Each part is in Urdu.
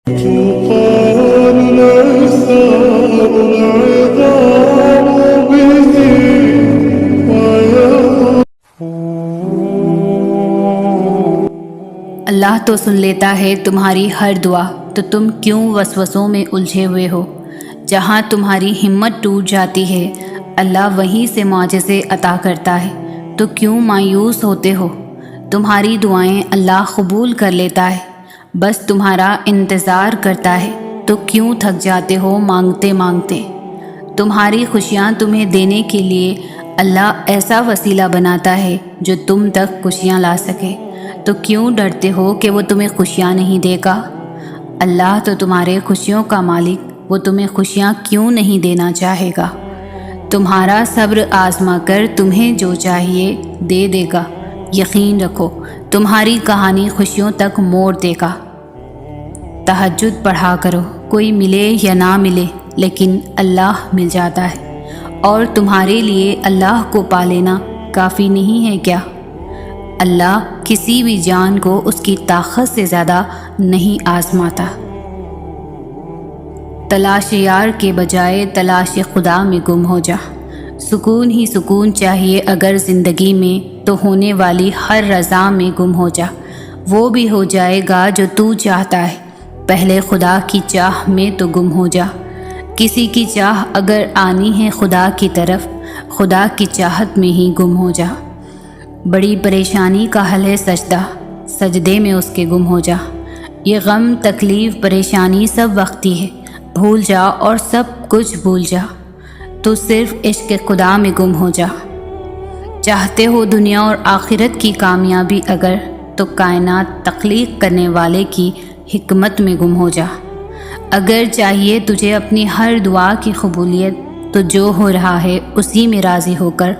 طوفان ليس العذاب به اللہ تو سن لیتا ہے تمہاری ہر دعا، تو تم کیوں وسوسوں میں الجھے ہوئے ہو؟ جہاں تمہاری ہمت ٹوٹ جاتی ہے اللہ وہیں سے معجزے عطا کرتا ہے، تو کیوں مایوس ہوتے ہو؟ تمہاری دعائیں اللہ قبول کر لیتا ہے، بس تمہارا انتظار کرتا ہے، تو کیوں تھک جاتے ہو مانگتے مانگتے؟ تمہاری خوشیاں تمہیں دینے کے لیے اللہ ایسا وسیلہ بناتا ہے جو تم تک خوشیاں لا سکے، تو کیوں ڈرتے ہو کہ وہ تمہیں خوشیاں نہیں دے گا؟ اللہ تو تمہارے خوشیوں کا مالک، وہ تمہیں خوشیاں کیوں نہیں دینا چاہے گا؟ تمہارا صبر آزما کر تمہیں جو چاہیے دے دے گا، یقین رکھو تمہاری کہانی خوشیوں تک موڑ دے گا۔ تہجد پڑھا کرو، کوئی ملے یا نہ ملے لیکن اللہ مل جاتا ہے، اور تمہارے لیے اللہ کو پا لینا کافی نہیں ہے کیا؟ اللہ کسی بھی جان کو اس کی طاقت سے زیادہ نہیں آزماتا۔ تلاش یار کے بجائے تلاش خدا میں گم ہو جا۔ سکون ہی سکون چاہیے اگر زندگی میں، تو ہونے والی ہر رضا میں گم ہو جا۔ وہ بھی ہو جائے گا جو تو چاہتا ہے، پہلے خدا کی چاہ میں تو گم ہو جا۔ کسی کی چاہ اگر آنی ہے خدا کی طرف، خدا کی چاہت میں ہی گم ہو جا۔ بڑی پریشانی کا حل ہے سجدہ، سجدے میں اس کے گم ہو جا۔ یہ غم تکلیف پریشانی سب وقتی ہے، بھول جا اور سب کچھ بھول جا، تو صرف عشق خدا میں گم ہو جا۔ چاہتے ہو دنیا اور آخرت کی کامیابی اگر، تو کائنات تخلیق کرنے والے کی حکمت میں گم ہو جا۔ اگر چاہیے تجھے اپنی ہر دعا کی قبولیت، تو جو ہو رہا ہے اسی میں راضی ہو کر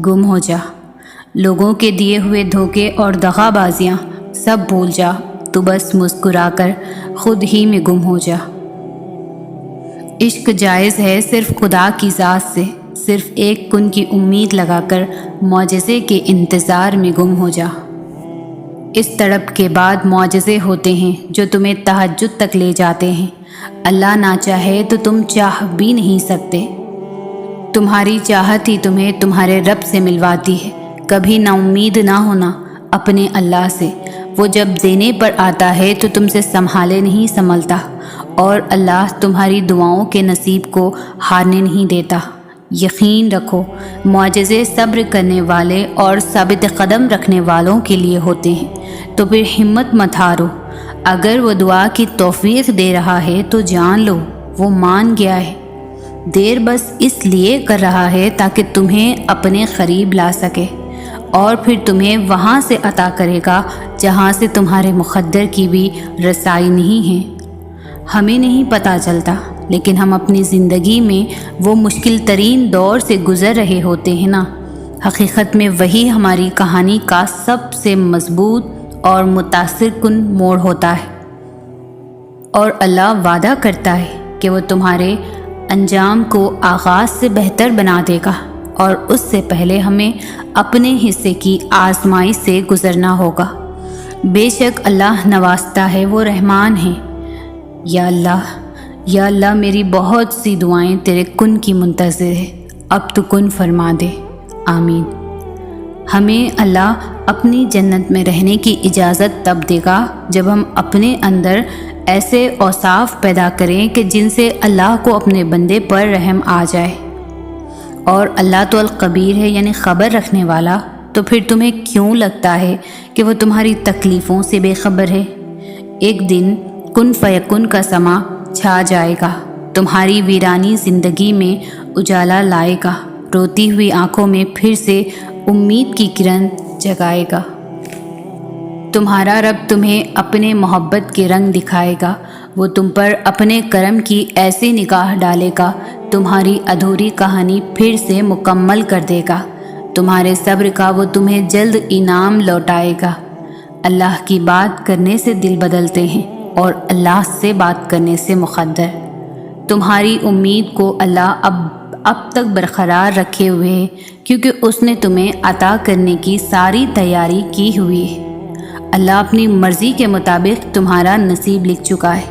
گم ہو جا۔ لوگوں کے دیے ہوئے دھوکے اور دغا بازیاں سب بھول جا، تو بس مسکرا کر خود ہی میں گم ہو جا۔ عشق جائز ہے صرف خدا کی ذات سے، صرف ایک کن کی امید لگا کر معجزے کے انتظار میں گم ہو جا۔ اس تڑپ کے بعد معجزے ہوتے ہیں جو تمہیں تہجد تک لے جاتے ہیں۔ اللہ نہ چاہے تو تم چاہ بھی نہیں سکتے۔ تمہاری چاہت ہی تمہیں تمہارے رب سے ملواتی ہے۔ کبھی نا امید نہ ہونا اپنے اللہ سے، وہ جب دینے پر آتا ہے تو تم سے سنبھالے نہیں سنبھلتا، اور اللہ تمہاری دعاؤں کے نصیب کو ہارنے نہیں دیتا۔ یقین رکھو معجزے صبر کرنے والے اور ثابت قدم رکھنے والوں کے لیے ہوتے ہیں، تو پھر ہمت مت ہارو۔ اگر وہ دعا کی توفیق دے رہا ہے تو جان لو وہ مان گیا ہے، دیر بس اس لیے کر رہا ہے تاکہ تمہیں اپنے قریب لا سکے، اور پھر تمہیں وہاں سے عطا کرے گا جہاں سے تمہارے مقدر کی بھی رسائی نہیں ہے۔ ہمیں نہیں پتہ چلتا، لیکن ہم اپنی زندگی میں وہ مشکل ترین دور سے گزر رہے ہوتے ہیں نا۔ حقیقت میں وہی ہماری کہانی کا سب سے مضبوط اور متاثر کن موڑ ہوتا ہے، اور اللہ وعدہ کرتا ہے کہ وہ تمہارے انجام کو آغاز سے بہتر بنا دے گا، اور اس سے پہلے ہمیں اپنے حصے کی آزمائی سے گزرنا ہوگا۔ بے شک اللہ نوازتا ہے، وہ رحمان ہے۔ یا اللہ میری بہت سی دعائیں تیرے کن کی منتظر ہے، اب تو کن فرما دے، آمین۔ ہمیں اللہ اپنی جنت میں رہنے کی اجازت تب دے گا جب ہم اپنے اندر ایسے اوصاف پیدا کریں کہ جن سے اللہ کو اپنے بندے پر رحم آ جائے۔ اور اللہ تو الخبیر ہے، یعنی خبر رکھنے والا، تو پھر تمہیں کیوں لگتا ہے کہ وہ تمہاری تکلیفوں سے بے خبر ہے؟ ایک دن کن فیکن کا سما چھا جائے گا، تمہاری ویرانی زندگی میں اجالا لائے گا، روتی ہوئی آنکھوں میں پھر سے امید کی کرن جگائے گا۔ تمہارا رب تمہیں اپنے محبت کے رنگ دکھائے گا، وہ تم پر اپنے کرم کی ایسی نگاہ ڈالے گا، تمہاری ادھوری کہانی پھر سے مکمل کر دے گا، تمہارے صبر کا وہ تمہیں جلد انعام لوٹائے گا۔ اللہ کی بات کرنے سے دل بدلتے ہیں، اور اللہ سے بات کرنے سے مقدر۔ تمہاری امید کو اللہ اب تک برقرار رکھے ہوئے ہے، کیونکہ اس نے تمہیں عطا کرنے کی ساری تیاری کی ہوئی ہے۔ اللہ اپنی مرضی کے مطابق تمہارا نصیب لکھ چکا ہے،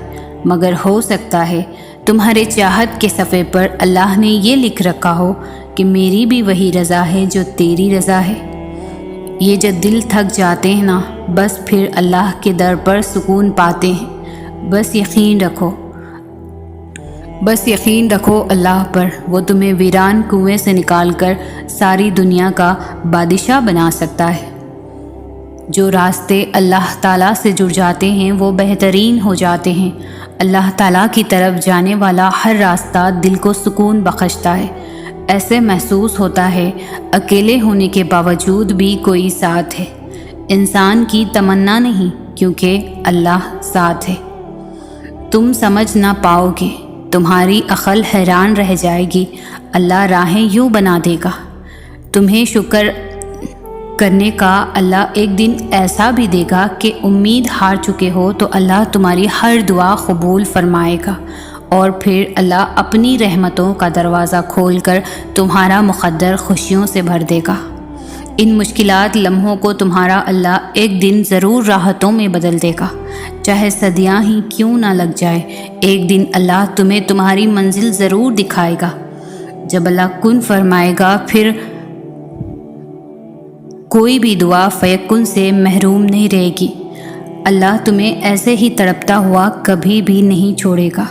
مگر ہو سکتا ہے تمہارے چاہت کے صفحے پر اللہ نے یہ لکھ رکھا ہو کہ میری بھی وہی رضا ہے جو تیری رضا ہے۔ یہ جو دل تھک جاتے ہیں نا، بس پھر اللہ کے در پر سکون پاتے ہیں۔ بس یقین رکھو اللہ پر، وہ تمہیں ویران کنویں سے نکال کر ساری دنیا کا بادشاہ بنا سکتا ہے۔ جو راستے اللہ تعالیٰ سے جڑ جاتے ہیں وہ بہترین ہو جاتے ہیں۔ اللہ تعالیٰ کی طرف جانے والا ہر راستہ دل کو سکون بخشتا ہے۔ ایسے محسوس ہوتا ہے اکیلے ہونے کے باوجود بھی کوئی ساتھ ہے۔ انسان کی تمنا نہیں، کیونکہ اللہ ساتھ ہے۔ تم سمجھ نہ پاؤ گے، تمہاری عقل حیران رہ جائے گی۔ اللہ راہیں یوں بنا دے گا۔ تمہیں شکر کرنے کا اللہ ایک دن ایسا بھی دے گا کہ امید ہار چکے ہو تو اللہ تمہاری ہر دعا قبول فرمائے گا، اور پھر اللہ اپنی رحمتوں کا دروازہ کھول کر تمہارا مقدر خوشیوں سے بھر دے گا۔ ان مشکلات لمحوں کو تمہارا اللہ ایک دن ضرور راحتوں میں بدل دے گا، چاہے صدیاں ہی کیوں نہ لگ جائے۔ ایک دن اللہ تمہیں تمہاری منزل ضرور دکھائے گا۔ جب اللہ کن فرمائے گا، پھر کوئی بھی دعا فیکن سے محروم نہیں رہے گی۔ اللہ تمہیں ایسے ہی تڑپتا ہوا کبھی بھی نہیں چھوڑے گا۔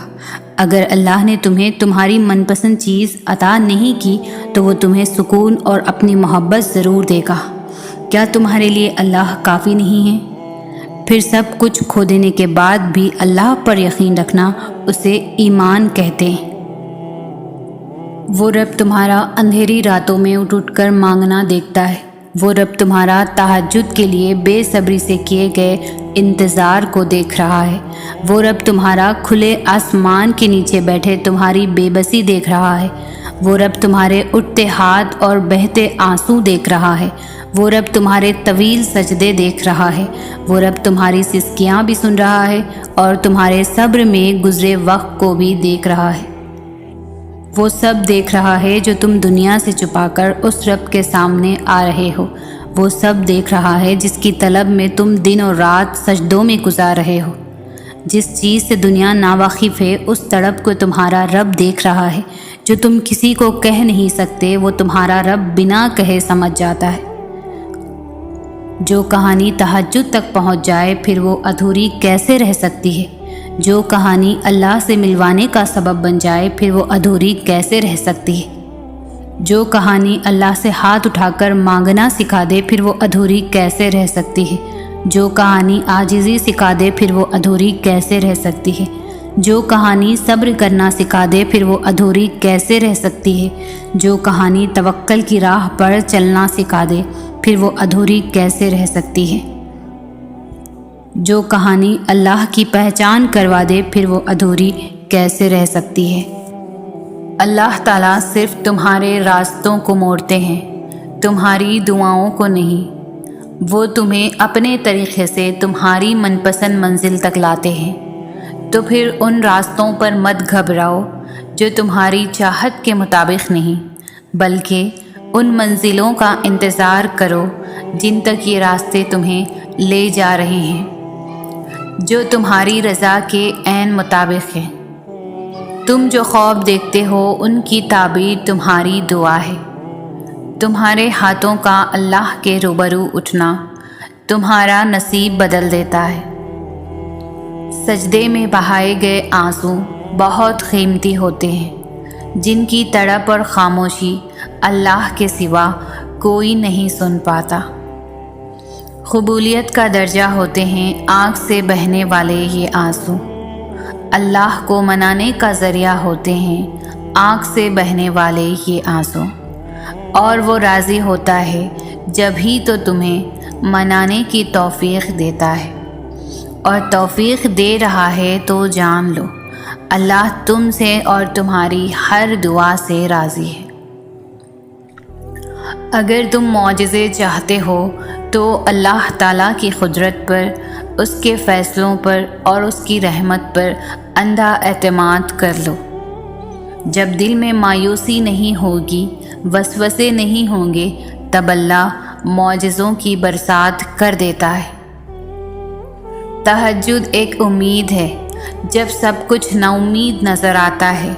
اگر اللہ نے تمہیں تمہاری من پسند چیز عطا نہیں کی تو وہ تمہیں سکون اور اپنی محبت ضرور دے گا۔ کیا تمہارے لیے اللہ کافی نہیں ہے؟ پھر سب کچھ کھو دینے کے بعد بھی اللہ پر یقین رکھنا، اسے ایمان کہتے ہیں۔ وہ رب تمہارا اندھیری راتوں میں اٹھ کر مانگنا دیکھتا ہے۔ وہ رب تمہارا تہجد کے لیے بے صبری سے کیے گئے انتظار کو دیکھ رہا ہے۔ وہ رب تمہارا کھلے آسمان کے نیچے بیٹھے تمہاری بے بسی دیکھ رہا ہے۔ وہ رب تمہارے اٹھتے ہاتھ اور بہتے آنسو دیکھ رہا ہے۔ وہ رب تمہارے طویل سجدے دیکھ رہا ہے۔ وہ رب تمہاری سسکیاں بھی سن رہا ہے اور تمہارے صبر میں گزرے وقت کو بھی دیکھ رہا ہے۔ وہ سب دیکھ رہا ہے جو تم دنیا سے چھپا کر اس رب کے سامنے آ رہے ہو۔ وہ سب دیکھ رہا ہے جس کی طلب میں تم دن اور رات سجدوں میں گزار رہے ہو۔ جس چیز سے دنیا ناواقف ہے اس تڑپ کو تمہارا رب دیکھ رہا ہے۔ جو تم کسی کو کہہ نہیں سکتے وہ تمہارا رب بنا کہے سمجھ جاتا ہے۔ جو کہانی تہجد تک پہنچ جائے پھر وہ ادھوری کیسے رہ سکتی ہے؟ جو کہانی اللہ سے ملوانے کا سبب بن جائے پھر وہ ادھوری کیسے رہ سکتی ہے؟ جو کہانی اللہ سے ہاتھ اٹھا کر مانگنا سکھا دے پھر وہ ادھوری کیسے رہ سکتی ہے؟ جو کہانی عاجزی سکھا دے پھر وہ ادھوری کیسے رہ سکتی ہے؟ جو کہانی صبر کرنا سکھا دے پھر وہ ادھوری کیسے رہ سکتی ہے؟ جو کہانی توکل کی راہ پر چلنا سکھا دے پھر وہ ادھوری کیسے رہ سکتی ہے؟ جو کہانی اللہ کی پہچان کروا دے پھر وہ ادھوری کیسے رہ سکتی ہے؟ اللہ تعالیٰ صرف تمہارے راستوں کو موڑتے ہیں، تمہاری دعاؤں کو نہیں۔ وہ تمہیں اپنے طریقے سے تمہاری من پسند منزل تک لاتے ہیں، تو پھر ان راستوں پر مت گھبراؤ جو تمہاری چاہت کے مطابق نہیں، بلکہ ان منزلوں کا انتظار کرو جن تک یہ راستے تمہیں لے جا رہے ہیں، جو تمہاری رضا کے عین مطابق ہیں۔ تم جو خواب دیکھتے ہو ان کی تعبیر تمہاری دعا ہے۔ تمہارے ہاتھوں کا اللہ کے روبرو اٹھنا تمہارا نصیب بدل دیتا ہے۔ سجدے میں بہائے گئے آنسو بہت قیمتی ہوتے ہیں، جن کی تڑپ اور خاموشی اللہ کے سوا کوئی نہیں سن پاتا۔ قبولیت کا درجہ ہوتے ہیں آنکھ سے بہنے والے یہ آنسو، اللہ کو منانے کا ذریعہ ہوتے ہیں آنکھ سے بہنے والے یہ آنسو، اور وہ راضی ہوتا ہے جب ہی تو تمہیں منانے کی توفیق دیتا ہے، اور توفیق دے رہا ہے تو جان لو اللہ تم سے اور تمہاری ہر دعا سے راضی ہے۔ اگر تم معجزے چاہتے ہو تو اللہ تعالیٰ کی قدرت پر، اس کے فیصلوں پر اور اس کی رحمت پر اندھا اعتماد کر لو۔ جب دل میں مایوسی نہیں ہوگی، وسوسے نہیں ہوں گے، تب اللہ معجزوں کی برسات کر دیتا ہے۔ تہجد ایک امید ہے، جب سب کچھ ناامید نظر آتا ہے،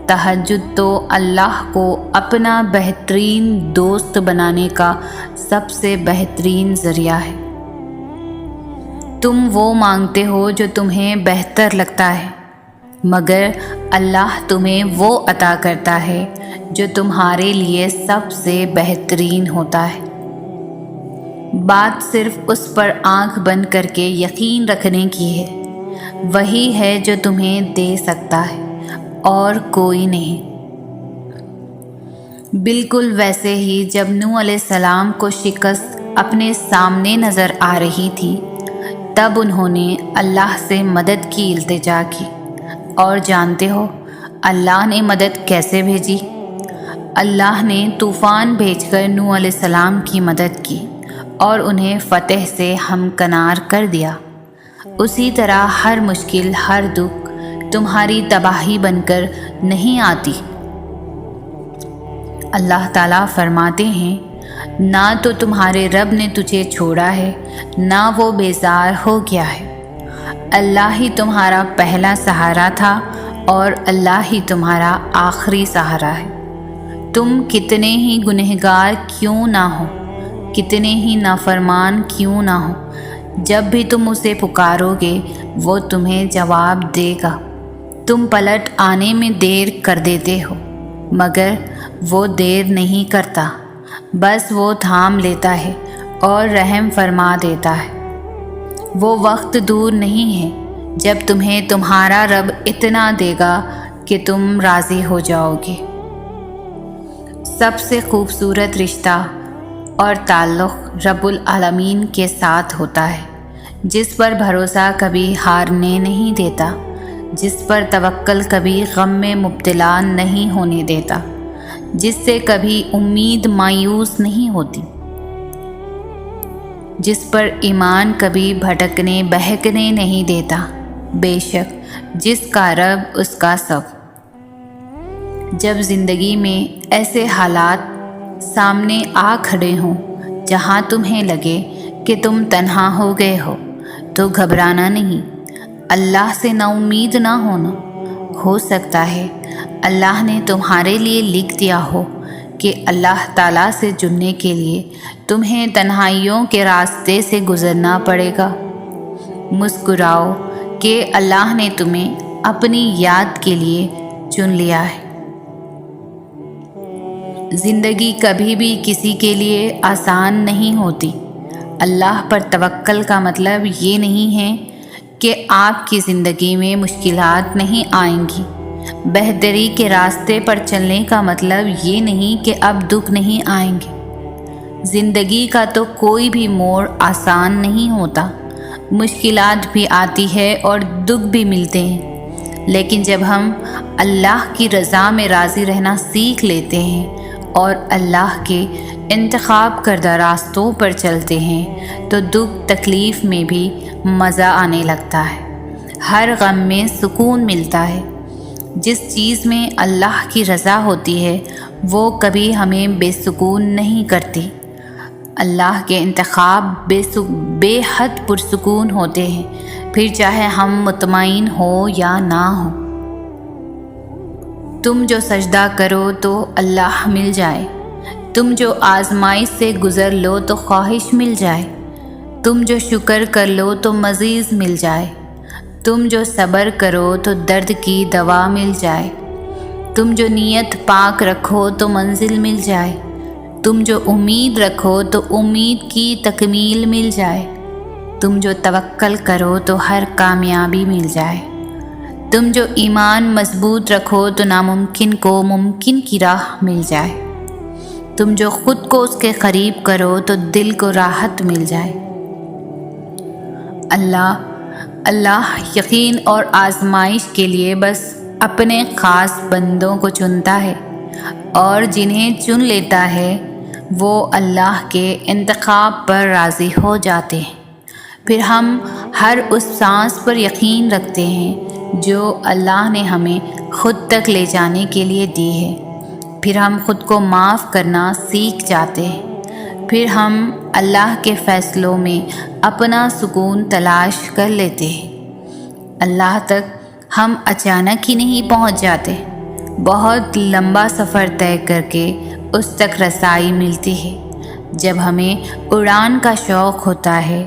تہجد تو اللہ کو اپنا بہترین دوست بنانے کا سب سے بہترین ذریعہ ہے۔ تم وہ مانگتے ہو جو تمہیں بہتر لگتا ہے، مگر اللہ تمہیں وہ عطا کرتا ہے جو تمہارے لیے سب سے بہترین ہوتا ہے۔ بات صرف اس پر آنکھ بند کر کے یقین رکھنے کی ہے، وہی ہے جو تمہیں دے سکتا ہے اور کوئی نہیں۔ بالکل ویسے ہی جب نوح علیہ السلام کو شکست اپنے سامنے نظر آ رہی تھی، تب انہوں نے اللہ سے مدد کی التجا کی، اور جانتے ہو اللہ نے مدد کیسے بھیجی؟ اللہ نے طوفان بھیج کر نوح علیہ السلام کی مدد کی اور انہیں فتح سے ہمکنار کر دیا۔ اسی طرح ہر مشکل، ہر دکھ تمہاری تباہی بن کر نہیں آتی۔ اللہ تعالیٰ فرماتے ہیں، نہ تو تمہارے رب نے تجھے چھوڑا ہے، نہ وہ بیزار ہو گیا ہے۔ اللہ ہی تمہارا پہلا سہارا تھا اور اللہ ہی تمہارا آخری سہارا ہے۔ تم کتنے ہی گنہگار کیوں نہ ہو، کتنے ہی نافرمان کیوں نہ ہو، جب بھی تم اسے پکارو گے وہ تمہیں جواب دے گا۔ تم پلٹ آنے میں دیر کر دیتے ہو، مگر وہ دیر نہیں کرتا، بس وہ تھام لیتا ہے اور رحم فرما دیتا ہے۔ وہ وقت دور نہیں ہے جب تمہیں تمہارا رب اتنا دے گا کہ تم راضی ہو جاؤ گے۔ سب سے خوبصورت رشتہ اور تعلق رب العالمین کے ساتھ ہوتا ہے، جس پر بھروسہ کبھی ہارنے نہیں دیتا، جس پر توکل کبھی غم میں مبتلا نہیں ہونے دیتا، جس سے کبھی امید مایوس نہیں ہوتی، جس پر ایمان کبھی بھٹکنے بہکنے نہیں دیتا۔ بے شک جس کا رب اس کا سب۔ جب زندگی میں ایسے حالات سامنے آ کھڑے ہوں جہاں تمہیں لگے کہ تم تنہا ہو گئے ہو، تو گھبرانا نہیں، اللہ سے نا امید نہ ہونا۔ ہو سکتا ہے اللہ نے تمہارے لیے لکھ دیا ہو کہ اللہ تعالیٰ سے جڑنے کے لیے تمہیں تنہائیوں کے راستے سے گزرنا پڑے گا۔ مسکراؤ کہ اللہ نے تمہیں اپنی یاد کے لیے چن لیا ہے۔ زندگی کبھی بھی کسی کے لیے آسان نہیں ہوتی۔ اللہ پر توکل کا مطلب یہ نہیں ہے کہ آپ کی زندگی میں مشکلات نہیں آئیں گی۔ بہتری کے راستے پر چلنے کا مطلب یہ نہیں کہ اب دکھ نہیں آئیں گے۔ زندگی کا تو کوئی بھی موڑ آسان نہیں ہوتا، مشکلات بھی آتی ہے اور دکھ بھی ملتے ہیں، لیکن جب ہم اللہ کی رضا میں راضی رہنا سیکھ لیتے ہیں اور اللہ کے انتخاب کردہ راستوں پر چلتے ہیں تو دکھ تکلیف میں بھی مزہ آنے لگتا ہے، ہر غم میں سکون ملتا ہے۔ جس چیز میں اللہ کی رضا ہوتی ہے وہ کبھی ہمیں بے سکون نہیں کرتی۔ اللہ کے انتخاب بے حد پرسکون ہوتے ہیں، پھر چاہے ہم مطمئن ہو یا نہ ہو۔ تم جو سجدہ کرو تو اللہ مل جائے، تم جو آزمائش سے گزر لو تو خواہش مل جائے، تم جو شکر کر لو تو مزید مل جائے، تم جو صبر کرو تو درد کی دوا مل جائے، تم جو نیت پاک رکھو تو منزل مل جائے، تم جو امید رکھو تو امید کی تکمیل مل جائے، تم جو توکل کرو تو ہر کامیابی مل جائے، تم جو ایمان مضبوط رکھو تو ناممکن کو ممکن کی راہ مل جائے، تم جو خود کو اس کے قریب کرو تو دل کو راحت مل جائے۔ اللہ یقین اور آزمائش کے لیے بس اپنے خاص بندوں کو چنتا ہے، اور جنہیں چن لیتا ہے وہ اللہ کے انتخاب پر راضی ہو جاتے ہیں۔ پھر ہم ہر اس سانس پر یقین رکھتے ہیں جو اللہ نے ہمیں خود تک لے جانے کے لیے دی ہے۔ پھر ہم خود کو معاف کرنا سیکھ جاتے ہیں۔ پھر ہم اللہ کے فیصلوں میں اپنا سکون تلاش کر لیتے ہیں۔ اللہ تک ہم اچانک ہی نہیں پہنچ جاتے، بہت لمبا سفر طے کر کے اس تک رسائی ملتی ہے۔ جب ہمیں اڑان کا شوق ہوتا ہے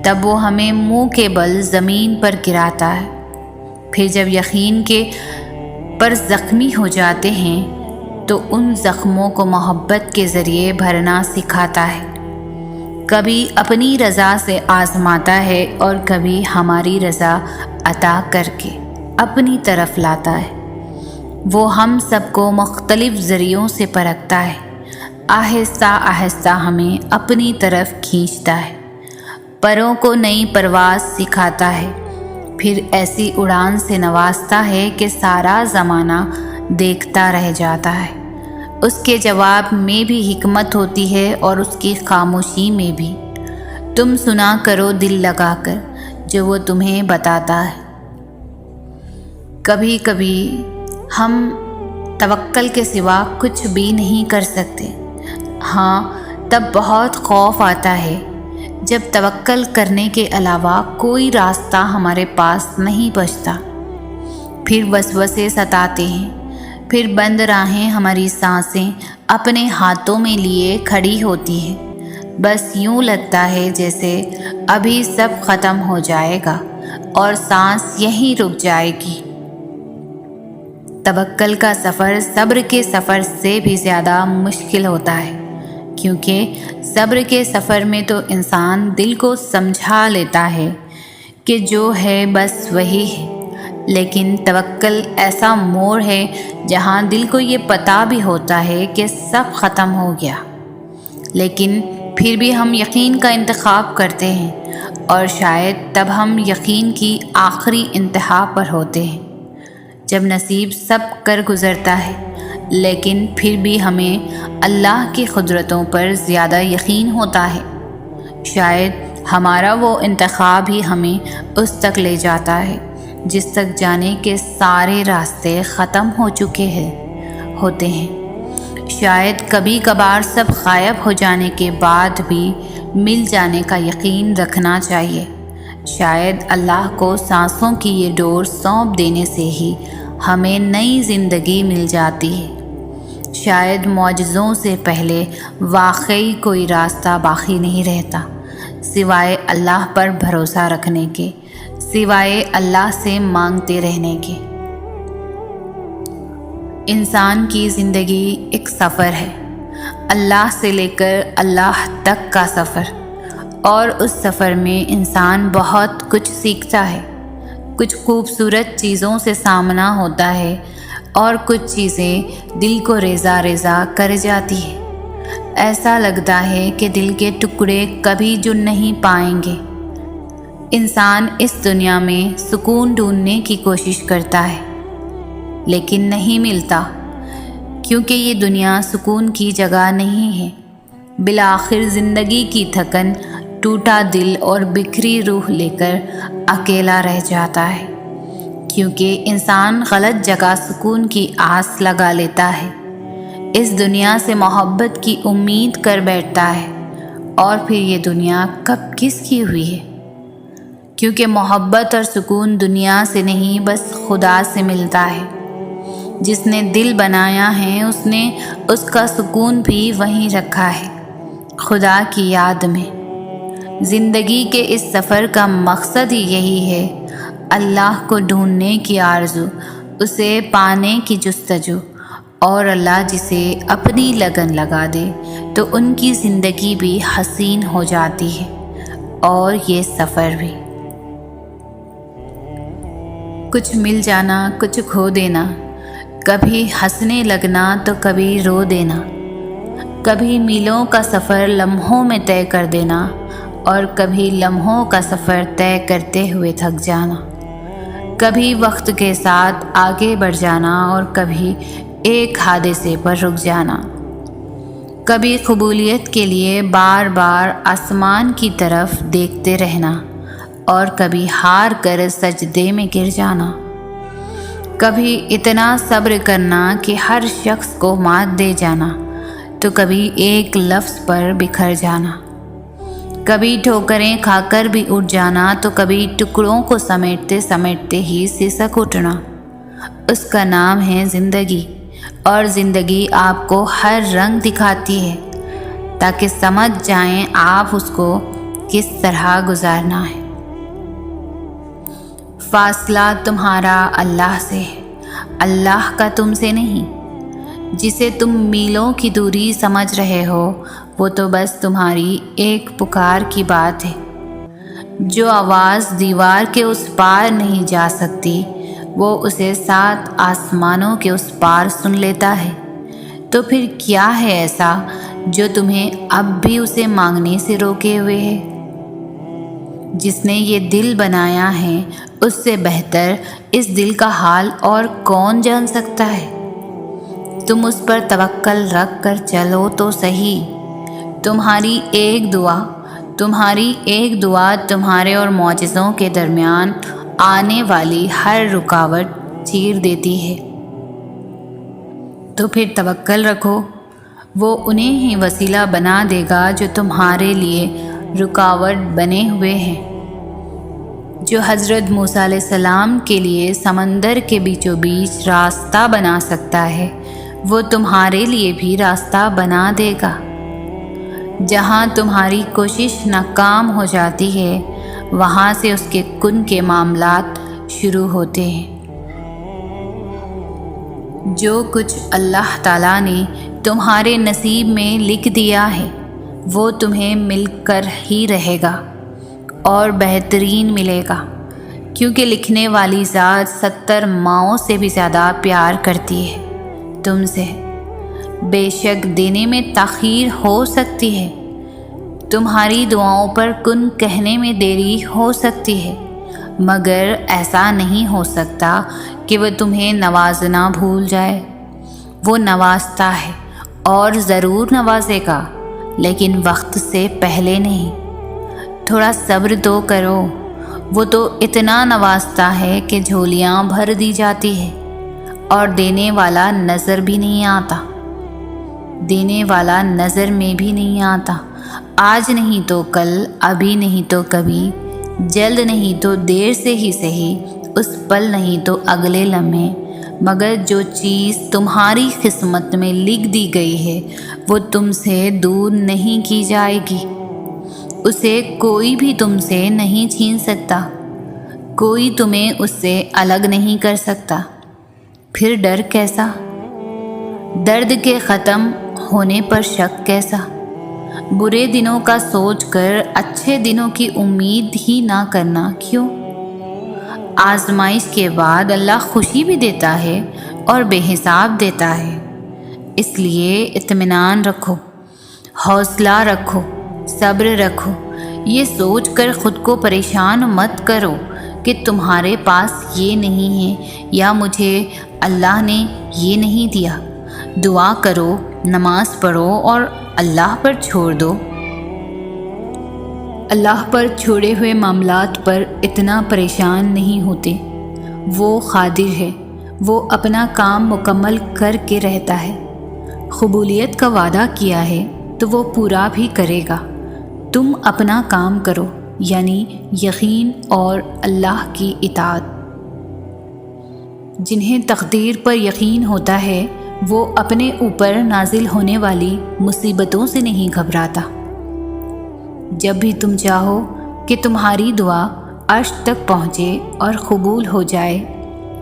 تب وہ ہمیں منہ کے بل زمین پر گراتا ہے، پھر جب یقین کے پر زخمی ہو جاتے ہیں تو ان زخموں کو محبت کے ذریعے بھرنا سکھاتا ہے۔ کبھی اپنی رضا سے آزماتا ہے اور کبھی ہماری رضا عطا کر کے اپنی طرف لاتا ہے۔ وہ ہم سب کو مختلف ذریعوں سے پرکھتا ہے، آہستہ آہستہ ہمیں اپنی طرف کھینچتا ہے، پروں کو نئی پرواز سکھاتا ہے، پھر ایسی اڑان سے نوازتا ہے کہ سارا زمانہ دیکھتا رہ جاتا ہے۔ اس کے جواب میں بھی حکمت ہوتی ہے اور اس کی خاموشی میں بھی۔ تم سنا کرو دل لگا کر جو وہ تمہیں بتاتا ہے۔ کبھی کبھی ہم توکل کے سوا کچھ بھی نہیں کر سکتے۔ ہاں، تب بہت خوف آتا ہے جب توکل کرنے کے علاوہ کوئی راستہ ہمارے پاس نہیں بچتا۔ پھر وسوسے ستاتے ہیں، پھر بند راہیں ہماری سانسیں اپنے ہاتھوں میں لیے کھڑی ہوتی ہیں۔ بس یوں لگتا ہے جیسے ابھی سب ختم ہو جائے گا اور سانس یہیں رک جائے گی۔ توکل کا سفر صبر کے سفر سے بھی زیادہ مشکل ہوتا ہے، کیونکہ صبر کے سفر میں تو انسان دل کو سمجھا لیتا ہے کہ جو ہے بس وہی ہے، لیکن توکل ایسا موڑ ہے جہاں دل کو یہ پتہ بھی ہوتا ہے کہ سب ختم ہو گیا، لیکن پھر بھی ہم یقین کا انتخاب کرتے ہیں، اور شاید تب ہم یقین کی آخری انتہا پر ہوتے ہیں جب نصیب سب کر گزرتا ہے، لیکن پھر بھی ہمیں اللہ کی قدرتوں پر زیادہ یقین ہوتا ہے۔ شاید ہمارا وہ انتخاب ہی ہمیں اس تک لے جاتا ہے جس تک جانے کے سارے راستے ختم ہو چکے ہوتے ہیں۔ شاید کبھی کبھار سب غائب ہو جانے کے بعد بھی مل جانے کا یقین رکھنا چاہیے۔ شاید اللہ کو سانسوں کی یہ ڈور سونپ دینے سے ہی ہمیں نئی زندگی مل جاتی ہے۔ شاید معجزوں سے پہلے واقعی کوئی راستہ باقی نہیں رہتا سوائے اللہ پر بھروسہ رکھنے کے، سوائے اللہ سے مانگتے رہنے کے۔ انسان کی زندگی ایک سفر ہے، اللہ سے لے کر اللہ تک کا سفر، اور اس سفر میں انسان بہت کچھ سیکھتا ہے۔ کچھ خوبصورت چیزوں سے سامنا ہوتا ہے اور کچھ چیزیں دل کو ریزہ ریزہ کر جاتی ہے۔ ایسا لگتا ہے کہ دل کے ٹکڑے کبھی جڑ نہیں پائیں گے۔ انسان اس دنیا میں سکون ڈھونڈنے کی کوشش کرتا ہے لیکن نہیں ملتا، کیونکہ یہ دنیا سکون کی جگہ نہیں ہے۔ بالآخر زندگی کی تھکن، ٹوٹا دل اور بکھری روح لے کر اکیلا رہ جاتا ہے، کیونکہ انسان غلط جگہ سکون کی آس لگا لیتا ہے، اس دنیا سے محبت کی امید کر بیٹھتا ہے، اور پھر یہ دنیا کب کس کی ہوئی ہے؟ کیونکہ محبت اور سکون دنیا سے نہیں بس خدا سے ملتا ہے۔ جس نے دل بنایا ہے اس نے اس کا سکون بھی وہیں رکھا ہے، خدا کی یاد میں۔ زندگی کے اس سفر کا مقصد ہی یہی ہے، اللہ کو ڈھونڈنے کی آرزو، اسے پانے کی جستجو، اور اللہ جسے اپنی لگن لگا دے تو ان کی زندگی بھی حسین ہو جاتی ہے، اور یہ سفر بھی۔ کچھ مل جانا، کچھ کھو دینا، کبھی ہنسنے لگنا تو کبھی رو دینا، کبھی میلوں کا سفر لمحوں میں طے کر دینا اور کبھی لمحوں کا سفر طے کرتے ہوئے تھک جانا، کبھی وقت کے ساتھ آگے بڑھ جانا اور کبھی ایک حادثے پر رک جانا، کبھی قبولیت کے لیے بار بار آسمان کی طرف دیکھتے رہنا اور کبھی ہار کر سجدے میں گر جانا، کبھی اتنا صبر کرنا کہ ہر شخص کو مات دے جانا تو کبھی ایک لفظ پر بکھر جانا، کبھی ٹھوکریں کھا کر بھی اٹھ جانا تو کبھی ٹکڑوں کو سمیٹتے سمیٹتے ہی سسک اٹھنا۔ اس کا نام ہے زندگی، اور زندگی آپ کو ہر رنگ دکھاتی ہے تاکہ سمجھ جائیں آپ اس کو کس طرح گزارنا ہے۔ فاصلہ تمہارا اللہ سے ہے، اللہ کا تم سے نہیں۔ جسے تم میلوں کی دوری سمجھ رہے ہو وہ تو بس تمہاری ایک پکار کی بات ہے۔ جو آواز دیوار کے اس پار نہیں جا سکتی وہ اسے 7 آسمانوں کے اس پار سن لیتا ہے۔ تو پھر کیا ہے ایسا جو تمہیں اب بھی اسے مانگنے سے روکے ہوئے ہے؟ جس نے یہ دل بنایا ہے اس سے بہتر اس دل کا حال اور کون جان سکتا ہے؟ تم اس پر توکل رکھ کر چلو تو صحیح۔ تمہاری ایک دعا تمہارے اور معجزوں کے درمیان آنے والی ہر رکاوٹ چیر دیتی ہے۔ تو پھر توکل رکھو، وہ انہیں ہی وسیلہ بنا دے گا جو تمہارے لیے رکاوٹ بنے ہوئے ہیں۔ جو حضرت موسیٰ علیہ السلام کے لیے سمندر کے بیچوں بیچ راستہ بنا سکتا ہے وہ تمہارے لیے بھی راستہ بنا دے گا۔ جہاں تمہاری کوشش ناکام ہو جاتی ہے وہاں سے اس کے کن کے معاملات شروع ہوتے ہیں۔ جو کچھ اللہ تعالیٰ نے تمہارے نصیب میں لکھ دیا ہے وہ تمہیں مل کر ہی رہے گا اور بہترین ملے گا، کیونکہ لکھنے والی ذات 70 ماؤں سے بھی زیادہ پیار کرتی ہے تم سے۔ بے شک دینے میں تاخیر ہو سکتی ہے، تمہاری دعاؤں پر کن کہنے میں دیری ہو سکتی ہے، مگر ایسا نہیں ہو سکتا کہ وہ تمہیں نوازنا بھول جائے۔ وہ نوازتا ہے اور ضرور نوازے گا، لیکن وقت سے پہلے نہیں۔ تھوڑا صبر تو کرو، وہ تو اتنا نوازتا ہے کہ جھولیاں بھر دی جاتی ہے اور دینے والا نظر بھی نہیں آتا، دینے والا نظر میں بھی نہیں آتا۔ آج نہیں تو کل، ابھی نہیں تو کبھی، جلد نہیں تو دیر سے ہی صحیح، اس پل نہیں تو اگلے لمحے، مگر جو چیز تمہاری قسمت میں لکھ دی گئی ہے وہ تم سے دور نہیں کی جائے گی۔ اسے کوئی بھی تم سے نہیں چھین سکتا، کوئی تمہیں اس سے الگ نہیں کر سکتا۔ پھر ڈر کیسا؟ درد کے ختم ہونے پر شک کیسا؟ برے دنوں کا سوچ کر اچھے دنوں کی امید ہی نہ کرنا کیوں؟ آزمائش کے بعد اللہ خوشی بھی دیتا ہے اور بے حساب دیتا ہے، اس لیے اطمینان رکھو، حوصلہ رکھو، صبر رکھو۔ یہ سوچ کر خود کو پریشان مت کرو کہ تمہارے پاس یہ نہیں ہے یا مجھے اللہ نے یہ نہیں دیا۔ دعا کرو، نماز پڑھو اور اللہ پر چھوڑ دو۔ اللہ پر چھوڑے ہوئے معاملات پر اتنا پریشان نہیں ہوتے، وہ قادر ہے، وہ اپنا کام مکمل کر کے رہتا ہے۔ قبولیت کا وعدہ کیا ہے تو وہ پورا بھی کرے گا۔ تم اپنا کام کرو، یعنی یقین اور اللہ کی اطاعت۔ جنہیں تقدیر پر یقین ہوتا ہے وہ اپنے اوپر نازل ہونے والی مصیبتوں سے نہیں گھبراتا۔ جب بھی تم چاہو کہ تمہاری دعا عرش تک پہنچے اور قبول ہو جائے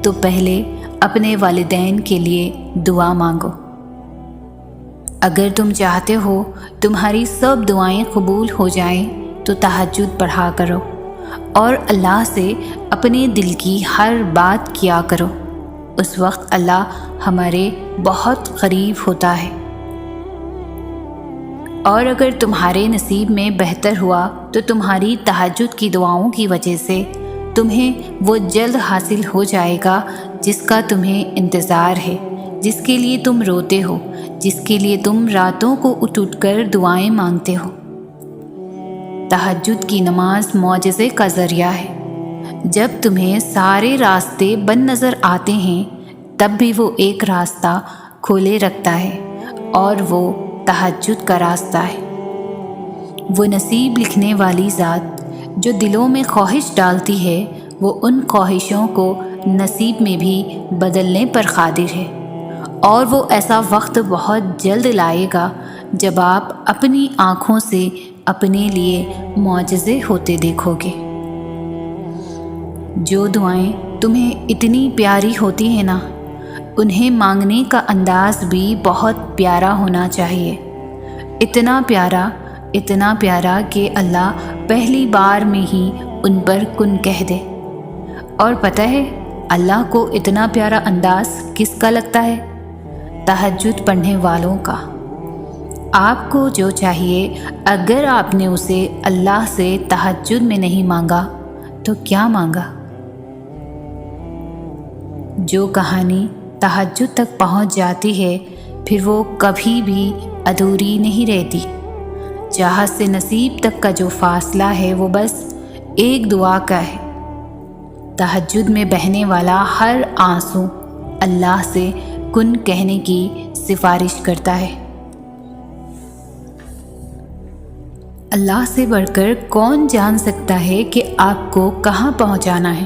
تو پہلے اپنے والدین کے لیے دعا مانگو۔ اگر تم چاہتے ہو تمہاری سب دعائیں قبول ہو جائیں تو تہجد پڑھا کرو اور اللہ سے اپنے دل کی ہر بات کیا کرو، اس وقت اللہ ہمارے بہت قریب ہوتا ہے۔ اور اگر تمہارے نصیب میں بہتر ہوا تو تمہاری تہجد کی دعاؤں کی وجہ سے تمہیں وہ جلد حاصل ہو جائے گا جس کا تمہیں انتظار ہے، جس کے لیے تم روتے ہو، جس کے لیے تم راتوں کو اٹھ کر دعائیں مانگتے ہو۔ تہجد کی نماز معجزے کا ذریعہ ہے۔ جب تمہیں سارے راستے بند نظر آتے ہیں تب بھی وہ ایک راستہ کھولے رکھتا ہے اور وہ تہجد کا راستہ ہے۔ وہ نصیب لکھنے والی ذات جو دلوں میں خواہش ڈالتی ہے وہ ان خواہشوں کو نصیب میں بھی بدلنے پر قادر ہے، اور وہ ایسا وقت بہت جلد لائے گا جب آپ اپنی آنکھوں سے اپنے لیے معجزے ہوتے دیکھو گے۔ جو دعائیں تمہیں اتنی پیاری ہوتی ہیں نا، انہیں مانگنے کا انداز بھی بہت پیارا ہونا چاہیے، اتنا پیارا کہ اللہ پہلی بار میں ہی ان پر کن کہہ دے۔ اور پتہ ہے اللہ کو اتنا پیارا انداز کس کا لگتا ہے؟ تہجد پڑھنے والوں کا۔ آپ کو جو چاہیے، اگر آپ نے اسے اللہ سے تہجد میں نہیں مانگا تو کیا مانگا؟ جو کہانی تہجد تک پہنچ جاتی ہے پھر وہ کبھی بھی ادھوری نہیں رہتی۔ چاہت سے نصیب تک کا جو فاصلہ ہے وہ بس ایک دعا کا ہے۔ تہجد میں بہنے والا ہر آنسو اللہ سے کن کہنے کی سفارش کرتا ہے۔ اللہ سے بڑھ کر کون جان سکتا ہے کہ آپ کو کہاں پہنچانا ہے؟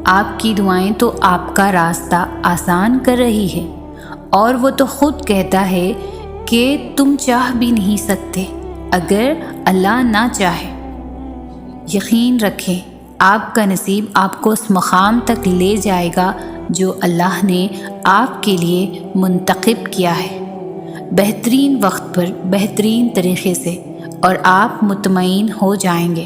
آپ کی دعائیں تو آپ کا راستہ آسان کر رہی ہے، اور وہ تو خود کہتا ہے کہ تم چاہ بھی نہیں سکتے اگر اللہ نہ چاہے۔ یقین رکھیں، آپ کا نصیب آپ کو اس مقام تک لے جائے گا جو اللہ نے آپ کے لیے منتخب کیا ہے، بہترین وقت پر بہترین طریقے سے، اور آپ مطمئن ہو جائیں گے۔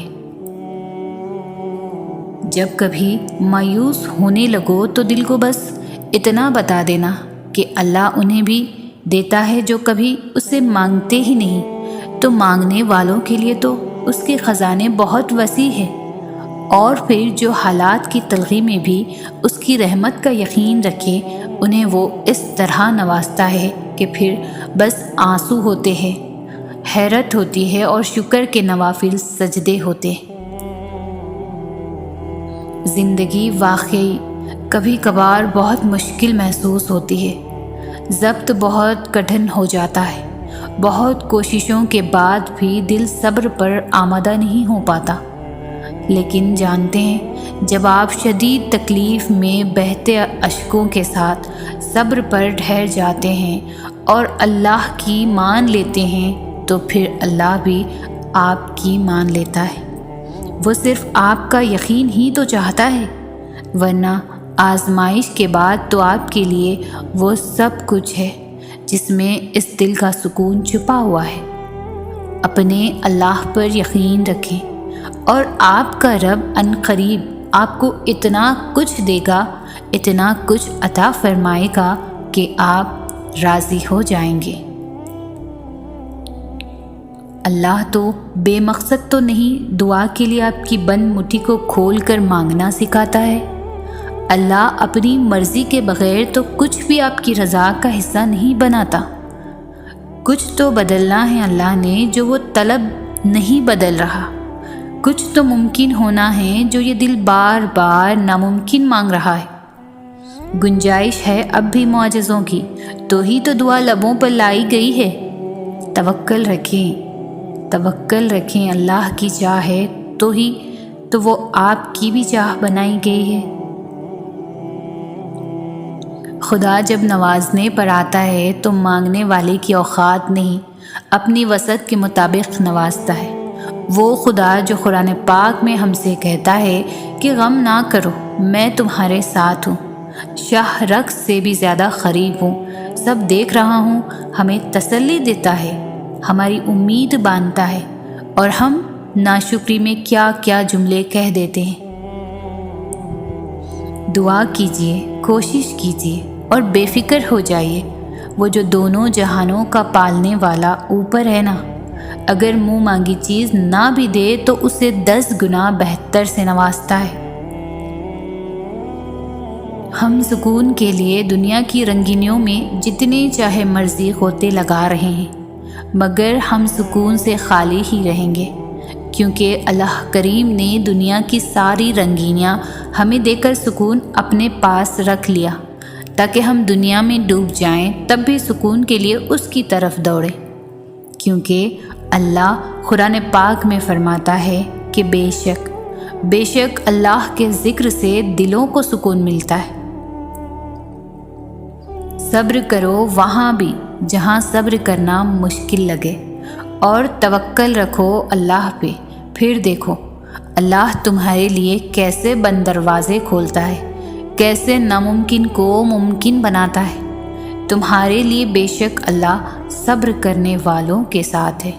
جب کبھی مایوس ہونے لگو تو دل کو بس اتنا بتا دینا کہ اللہ انہیں بھی دیتا ہے جو کبھی اسے مانگتے ہی نہیں، تو مانگنے والوں کے لیے تو اس کے خزانے بہت وسیع ہیں۔ اور پھر جو حالات کی تلخی میں بھی اس کی رحمت کا یقین رکھے، انہیں وہ اس طرح نوازتا ہے کہ پھر بس آنسو ہوتے ہیں، حیرت ہوتی ہے اور شکر کے نوافل سجدے ہوتے ہیں۔ زندگی واقعی کبھی کبھار بہت مشکل محسوس ہوتی ہے، ضبط بہت کٹھن ہو جاتا ہے، بہت کوششوں کے بعد بھی دل صبر پر آمادہ نہیں ہو پاتا۔ لیکن جانتے ہیں، جب آپ شدید تکلیف میں بہتے اشکوں کے ساتھ صبر پر ٹھہر جاتے ہیں اور اللہ کی مان لیتے ہیں تو پھر اللہ بھی آپ کی مان لیتا ہے۔ وہ صرف آپ کا یقین ہی تو چاہتا ہے، ورنہ آزمائش کے بعد تو آپ کے لیے وہ سب کچھ ہے جس میں اس دل کا سکون چھپا ہوا ہے۔ اپنے اللہ پر یقین رکھیں، اور آپ کا رب عنقریب آپ کو اتنا کچھ دے گا، اتنا کچھ عطا فرمائے گا کہ آپ راضی ہو جائیں گے۔ اللہ تو بے مقصد تو نہیں دعا کے لیے آپ کی بند مٹھی کو کھول کر مانگنا سکھاتا ہے۔ اللہ اپنی مرضی کے بغیر تو کچھ بھی آپ کی رضا کا حصہ نہیں بناتا۔ کچھ تو بدلنا ہے اللہ نے جو وہ طلب نہیں بدل رہا، کچھ تو ممکن ہونا ہے جو یہ دل بار بار ناممکن مانگ رہا ہے۔ گنجائش ہے اب بھی معجزوں کی، تو ہی تو دعا لبوں پر لائی گئی ہے۔ توکل رکھیں، اللہ کی چاہ ہے تو ہی تو وہ آپ کی بھی چاہ بنائی گئی ہے۔ خدا جب نوازنے پر آتا ہے تو مانگنے والے کی اوقات نہیں، اپنی وسعت کے مطابق نوازتا ہے۔ وہ خدا جو قرآن پاک میں ہم سے کہتا ہے کہ غم نہ کرو، میں تمہارے ساتھ ہوں، شاہ رقص سے بھی زیادہ قریب ہوں، سب دیکھ رہا ہوں، ہمیں تسلی دیتا ہے، ہماری امید باندھتا ہے، اور ہم ناشکری میں کیا کیا جملے کہہ دیتے ہیں۔ دعا کیجیے، کوشش کیجیے اور بے فکر ہو جائیے۔ وہ جو دونوں جہانوں کا پالنے والا اوپر ہے نا، اگر منہ مانگی چیز نہ بھی دے تو اسے 10 گنا بہتر سے نوازتا ہے۔ ہم سکون کے لیے دنیا کی رنگینیوں میں جتنے چاہے مرضی غوطے لگا رہے ہیں، مگر ہم سکون سے خالی ہی رہیں گے، کیونکہ اللہ کریم نے دنیا کی ساری رنگینیاں ہمیں دے کر سکون اپنے پاس رکھ لیا، تاکہ ہم دنیا میں ڈوب جائیں تب بھی سکون کے لیے اس کی طرف دوڑیں، کیونکہ اللہ قرآن پاک میں فرماتا ہے کہ بے شک اللہ کے ذکر سے دلوں کو سکون ملتا ہے۔ صبر کرو وہاں بھی جہاں صبر کرنا مشکل لگے، اور توکل رکھو اللہ پہ، پھر دیکھو اللہ تمہارے لیے کیسے بند دروازے کھولتا ہے، کیسے ناممکن کو ممکن بناتا ہے۔ تمہارے لیے بے شک اللہ صبر کرنے والوں کے ساتھ ہے۔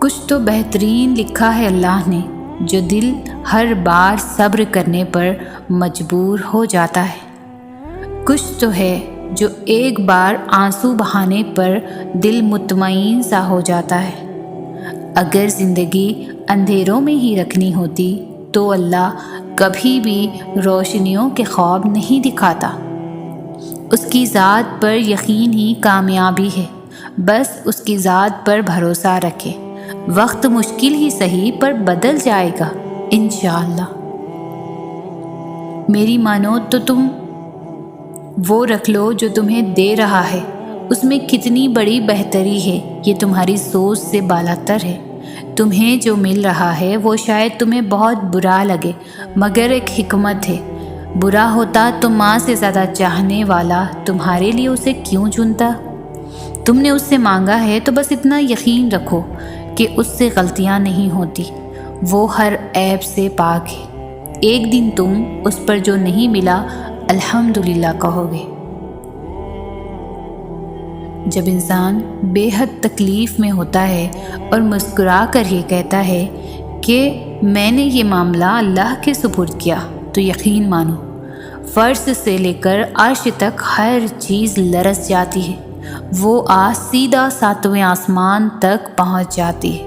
کچھ تو بہترین لکھا ہے اللہ نے، جو دل ہر بار صبر کرنے پر مجبور ہو جاتا ہے۔ کچھ تو ہے جو ایک بار آنسو بہانے پر دل مطمئن سا ہو جاتا ہے۔ اگر زندگی اندھیروں میں ہی رکھنی ہوتی تو اللہ کبھی بھی روشنیوں کے خواب نہیں دکھاتا۔ اس کی ذات پر یقین ہی کامیابی ہے، بس اس کی ذات پر بھروسہ رکھے۔ وقت مشکل ہی سہی پر بدل جائے گا انشاءاللہ۔ میری مانو تو تم وہ رکھ لو جو تمہیں دے رہا ہے، اس میں کتنی بڑی بہتری ہے، یہ تمہاری سوچ سے بالاتر ہے۔ تمہیں جو مل رہا ہے وہ شاید تمہیں بہت برا لگے، مگر ایک حکمت ہے۔ برا ہوتا تو ماں سے زیادہ چاہنے والا تمہارے لیے اسے کیوں چنتا؟ تم نے اس سے مانگا ہے تو بس اتنا یقین رکھو کہ اس سے غلطیاں نہیں ہوتی، وہ ہر عیب سے پاک ہے۔ ایک دن تم اس پر جو نہیں ملا الحمدللہ کہو گے۔ جب انسان بے حد تکلیف میں ہوتا ہے اور مسکرا کر یہ کہتا ہے کہ میں نے یہ معاملہ اللہ کے سپرد کیا، تو یقین مانو فرش سے لے کر عرش تک ہر چیز لرز جاتی ہے، وہ سیدھا 7ویں آسمان تک پہنچ جاتی ہے۔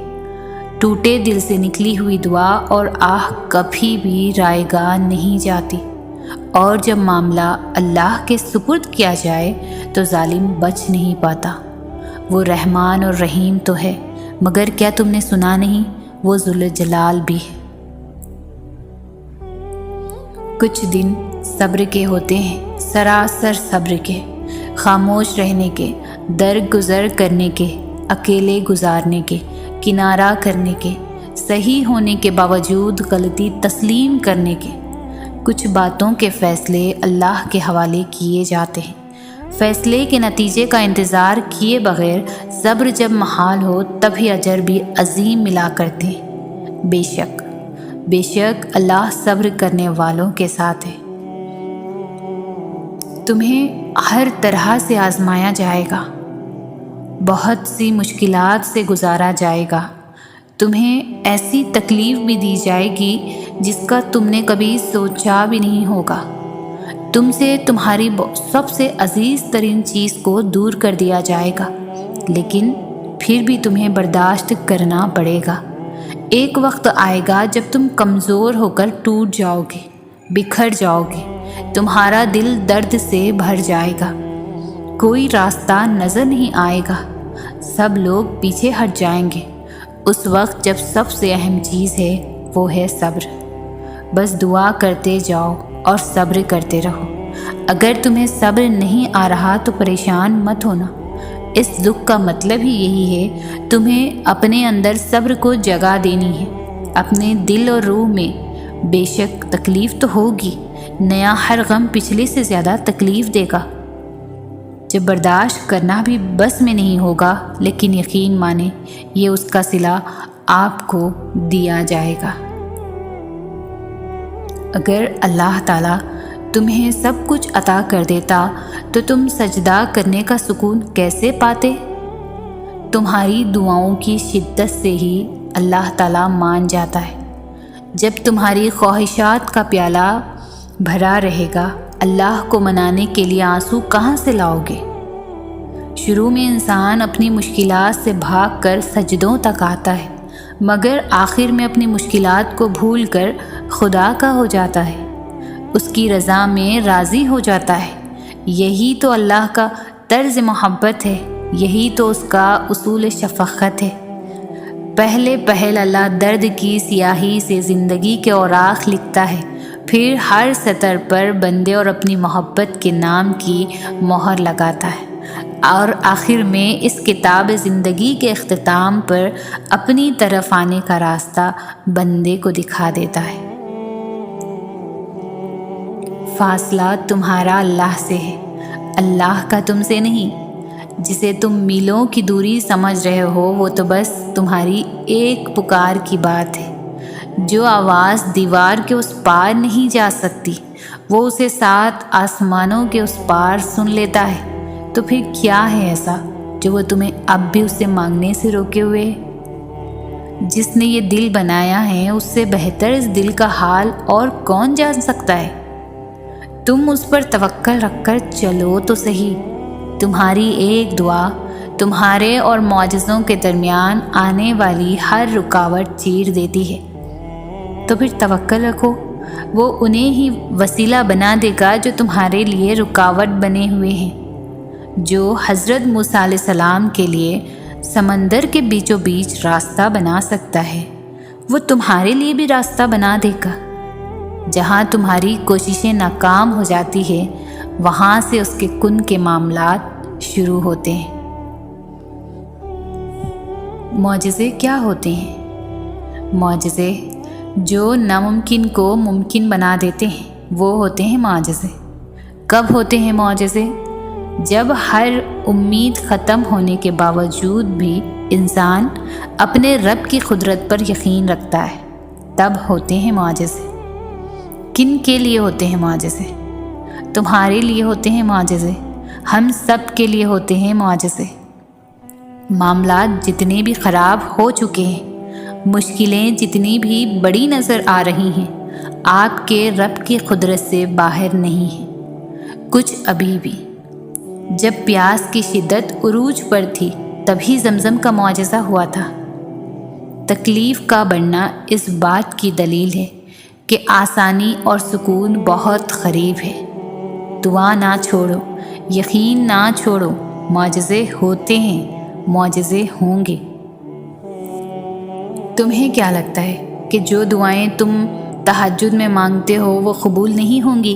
ٹوٹے دل سے نکلی ہوئی دعا اور کبھی بھی رائے گاہ نہیں جاتی، اور جب معاملہ اللہ کے سپرد کیا جائے تو ظالم بچ نہیں پاتا۔ وہ رحمان اور رحیم تو ہے، مگر کیا تم نے سنا نہیں، وہ ذوالجلال بھی ہے۔ کچھ دن صبر کے ہوتے ہیں، سراسر صبر کے، خاموش رہنے کے، درگزر کرنے کے، اکیلے گزارنے کے، کنارہ کرنے کے، صحیح ہونے کے باوجود غلطی تسلیم کرنے کے۔ کچھ باتوں کے فیصلے اللہ کے حوالے کیے جاتے ہیں۔ فیصلے کے نتیجے کا انتظار کیے بغیر صبر جب محال ہو تبھی اجر بھی عظیم ملا کرتے ہیں۔ بے شک اللہ صبر کرنے والوں کے ساتھ ہے۔ تمہیں ہر طرح سے آزمایا جائے گا، بہت سی مشکلات سے گزارا جائے گا، تمہیں ایسی تکلیف بھی دی جائے گی جس کا تم نے کبھی سوچا بھی نہیں ہوگا۔ تم سے تمہاری سب سے عزیز ترین چیز کو دور کر دیا جائے گا، لیکن پھر بھی تمہیں برداشت کرنا پڑے گا۔ ایک وقت آئے گا جب تم کمزور ہو کر ٹوٹ جاؤ گے، بکھر جاؤ گے، تمہارا دل درد سے بھر جائے گا، کوئی راستہ نظر نہیں آئے گا، سب لوگ پیچھے ہٹ جائیں گے۔ اس وقت جب سب سے اہم چیز ہے وہ ہے صبر۔ بس دعا کرتے جاؤ اور صبر کرتے رہو۔ اگر تمہیں صبر نہیں آ رہا تو پریشان مت ہونا، اس دکھ کا مطلب ہی یہی ہے تمہیں اپنے اندر صبر کو جگہ دینی ہے، اپنے دل اور روح میں۔ بے شک تکلیف تو ہوگی، نیا ہر غم پچھلے سے زیادہ تکلیف دے گا، جب برداشت کرنا بھی بس میں نہیں ہوگا، لیکن یقین مانے یہ اس کا صلہ آپ کو دیا جائے گا۔ اگر اللہ تعالیٰ تمہیں سب کچھ عطا کر دیتا تو تم سجدہ کرنے کا سکون کیسے پاتے؟ تمہاری دعاؤں کی شدت سے ہی اللہ تعالیٰ مان جاتا ہے۔ جب تمہاری خواہشات کا پیالہ بھرا رہے گا، اللہ کو منانے کے لیے آنسو کہاں سے لاؤ گے؟ شروع میں انسان اپنی مشکلات سے بھاگ کر سجدوں تک آتا ہے، مگر آخر میں اپنی مشکلات کو بھول کر خدا کا ہو جاتا ہے، اس کی رضا میں راضی ہو جاتا ہے۔ یہی تو اللہ کا طرز محبت ہے، یہی تو اس کا اصول شفقت ہے۔ پہلے اللہ درد کی سیاہی سے زندگی کے اوراق لکھتا ہے، پھر ہر سطر پر بندے اور اپنی محبت کے نام کی مہر لگاتا ہے، اور آخر میں اس کتاب زندگی کے اختتام پر اپنی طرف آنے کا راستہ بندے کو دکھا دیتا ہے۔ فاصلہ تمہارا اللہ سے ہے، اللہ کا تم سے نہیں۔ جسے تم میلوں کی دوری سمجھ رہے ہو وہ تو بس تمہاری ایک پکار کی بات ہے۔ جو آواز دیوار کے اس پار نہیں جا سکتی وہ اسے 7 آسمانوں کے اس پار سن لیتا ہے، تو پھر کیا ہے ایسا جو وہ تمہیں اب بھی اس سے مانگنے سے روکے ہوئے ہے؟ جس نے یہ دل بنایا ہے اس سے بہتر اس دل کا حال اور کون جان سکتا ہے؟ تم اس پر توکل رکھ کر چلو تو صحیح۔ تمہاری ایک دعا تمہارے اور معجزوں کے درمیان آنے والی ہر رکاوٹ چیر دیتی ہے۔ تو پھر توکل رکھو، وہ انہیں ہی وسیلہ بنا دے گا جو تمہارے لیے رکاوٹ بنے ہوئے ہیں۔ جو حضرت موسیٰ علیہ السلام کے لیے سمندر کے بیچوں بیچ راستہ بنا سکتا ہے وہ تمہارے لیے بھی راستہ بنا دے گا۔ جہاں تمہاری کوششیں ناکام ہو جاتی ہیں وہاں سے اس کے کن کے معاملات شروع ہوتے ہیں۔ معجزے کیا ہوتے ہیں؟ معجزے جو ناممکن کو ممکن بنا دیتے ہیں وہ ہوتے ہیں معجزے۔ کب ہوتے ہیں معجزے؟ جب ہر امید ختم ہونے کے باوجود بھی انسان اپنے رب کی قدرت پر یقین رکھتا ہے، تب ہوتے ہیں معجزے۔ کن کے لیے ہوتے ہیں معجزے؟ تمہارے لیے ہوتے ہیں معجزے، ہم سب کے لیے ہوتے ہیں معجزے۔ معاملات جتنے بھی خراب ہو چکے ہیں، مشکلیں جتنی بھی بڑی نظر آ رہی ہیں، آپ کے رب کی قدرت سے باہر نہیں ہیں کچھ ابھی بھی۔ جب پیاس کی شدت عروج پر تھی تبھی زمزم کا معجزہ ہوا تھا۔ تکلیف کا بڑھنا اس بات کی دلیل ہے کہ آسانی اور سکون بہت قریب ہے۔ دعا نہ چھوڑو، یقین نہ چھوڑو، معجزے ہوتے ہیں، معجزے ہوں گے۔ تمہیں کیا لگتا ہے کہ جو دعائیں تم تہجد میں مانگتے ہو وہ قبول نہیں ہوں گی؟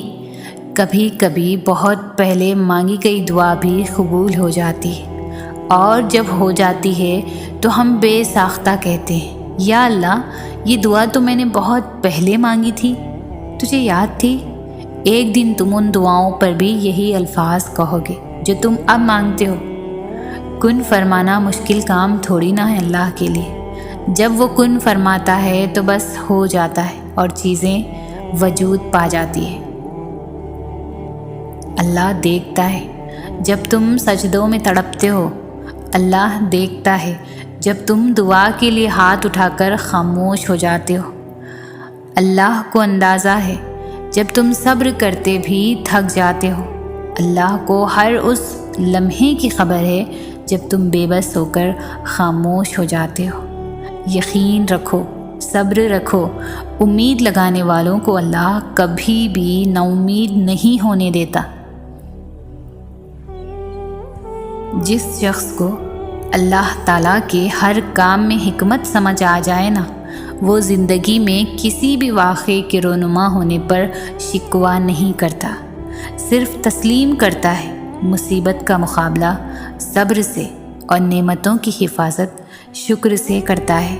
کبھی کبھی بہت پہلے مانگی گئی دعا بھی قبول ہو جاتی ہے، اور جب ہو جاتی ہے تو ہم بے ساختہ کہتے ہیں، یا اللہ یہ دعا تو میں نے بہت پہلے مانگی تھی، تجھے یاد تھی؟ ایک دن تم ان دعاؤں پر بھی یہی الفاظ کہو گے جو تم اب مانگتے ہو۔ کن فرمانا مشکل کام تھوڑی نہ ہے اللہ کے لیے۔ جب وہ کن فرماتا ہے تو بس ہو جاتا ہے اور چیزیں وجود پا جاتی ہے۔ اللہ دیکھتا ہے جب تم سجدوں میں تڑپتے ہو، اللہ دیکھتا ہے جب تم دعا کے لیے ہاتھ اٹھا کر خاموش ہو جاتے ہو۔ اللہ کو اندازہ ہے جب تم صبر کرتے بھی تھک جاتے ہو۔ اللہ کو ہر اس لمحے کی خبر ہے جب تم بے بس ہو کر خاموش ہو جاتے ہو۔ یقین رکھو، صبر رکھو، امید لگانے والوں کو اللہ کبھی بھی نا امید نہیں ہونے دیتا۔ جس شخص کو اللہ تعالیٰ کے ہر کام میں حکمت سمجھ آ جائے نا، وہ زندگی میں کسی بھی واقعے کے رونما ہونے پر شکوہ نہیں کرتا، صرف تسلیم کرتا ہے، مصیبت کا مقابلہ صبر سے اور نعمتوں کی حفاظت شکر سے کرتا ہے۔